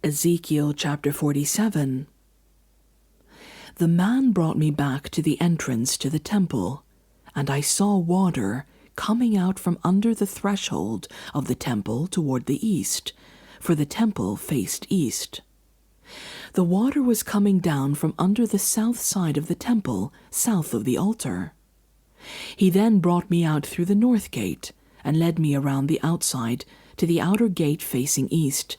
Ezekiel chapter 47. The man brought me back to the entrance to the temple, and I saw water coming out from under the threshold of the temple toward the east, for the temple faced east. The water was coming down from under the south side of the temple, south of the altar. He then brought me out through the north gate, and led me around the outside to the outer gate facing east,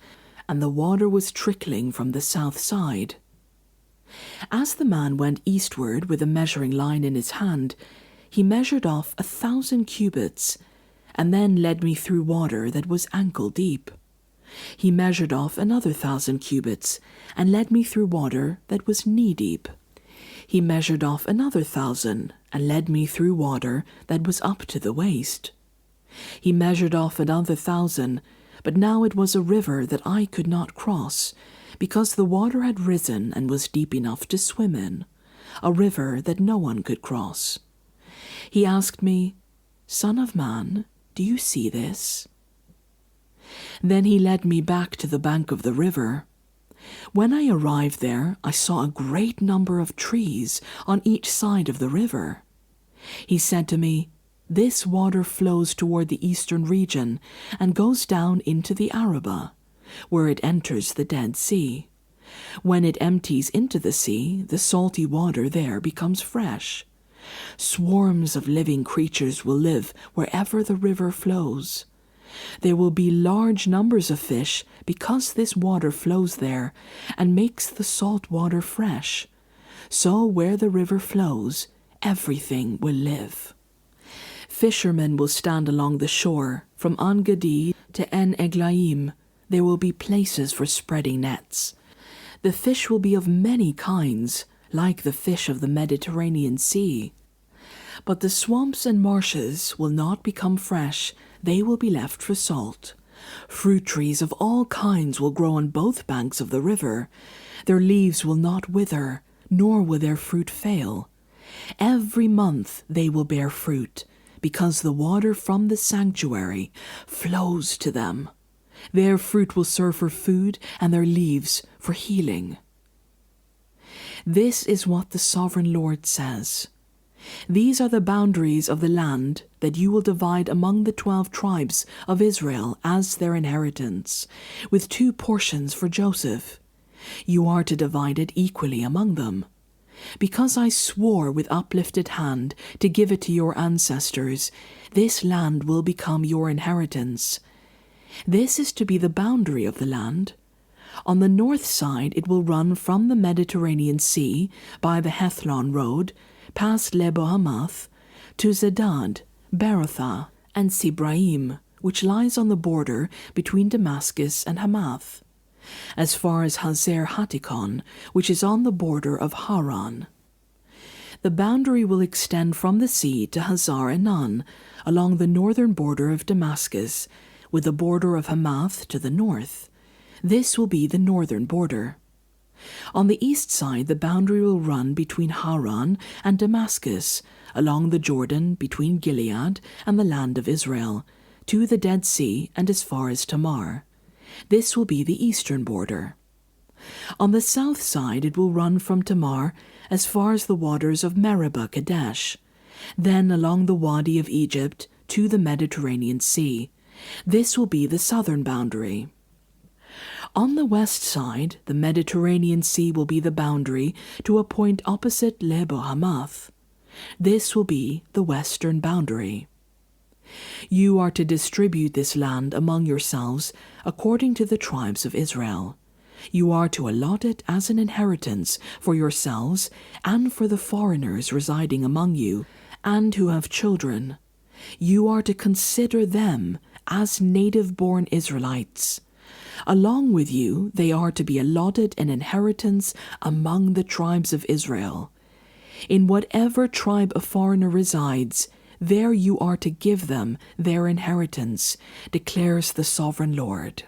and the water was trickling from the south side. As the man went eastward with a measuring line in his hand, he measured off 1,000 cubits, and then led me through water that was ankle deep. He measured off another 1,000 cubits, and led me through water that was knee deep. He measured off another 1,000, and led me through water that was up to the waist. He measured off another 1,000, but now it was a river that I could not cross, because the water had risen and was deep enough to swim in, a river that no one could cross. He asked me, "Son of man, do you see this?" Then he led me back to the bank of the river. When I arrived there, I saw a great number of trees on each side of the river. He said to me, "This water flows toward the eastern region and goes down into the Arabah, where it enters the Dead Sea. When it empties into the sea, the salty water there becomes fresh. Swarms of living creatures will live wherever the river flows. There will be large numbers of fish because this water flows there and makes the salt water fresh. So where the river flows, everything will live. Fishermen will stand along the shore, from En-Gedi to En-Eglaim. There will be places for spreading nets. The fish will be of many kinds, like the fish of the Mediterranean Sea. But the swamps and marshes will not become fresh, they will be left for salt. Fruit trees of all kinds will grow on both banks of the river. Their leaves will not wither, nor will their fruit fail. Every month they will bear fruit, because the water from the sanctuary flows to them. Their fruit will serve for food, and their leaves for healing." This is what the sovereign Lord says. "These are the boundaries of the land that you will divide among the 12 tribes of Israel as their inheritance, with 2 portions for Joseph. You are to divide it equally among them. Because I swore with uplifted hand to give it to your ancestors, this land will become your inheritance. This is to be the boundary of the land. On the north side it will run from the Mediterranean Sea by the Hethlon road, past Lebo-Hamath, to Zedad, Berothah, and Sibraim, which lies on the border between Damascus and Hamath, as far as Hazer Hatikon, which is on the border of Haran. The boundary will extend from the sea to Hazar Enan, along the northern border of Damascus, with the border of Hamath to the north. This will be the northern border. On the east side, the boundary will run between Haran and Damascus, along the Jordan between Gilead and the land of Israel, to the Dead Sea and as far as Tamar. This will be the eastern border. On the south side it will run from Tamar as far as the waters of Meribah Kadesh, then along the Wadi of Egypt to the Mediterranean Sea. This will be the southern boundary. On the west side, the Mediterranean Sea will be the boundary to a point opposite Lebo-Hamath. This will be the western boundary. You are to distribute this land among yourselves according to the tribes of Israel. You are to allot it as an inheritance for yourselves and for the foreigners residing among you, and who have children. You are to consider them as native-born Israelites. Along with you, they are to be allotted an inheritance among the tribes of Israel. In whatever tribe a foreigner resides, there you are to give them their inheritance, declares the sovereign Lord.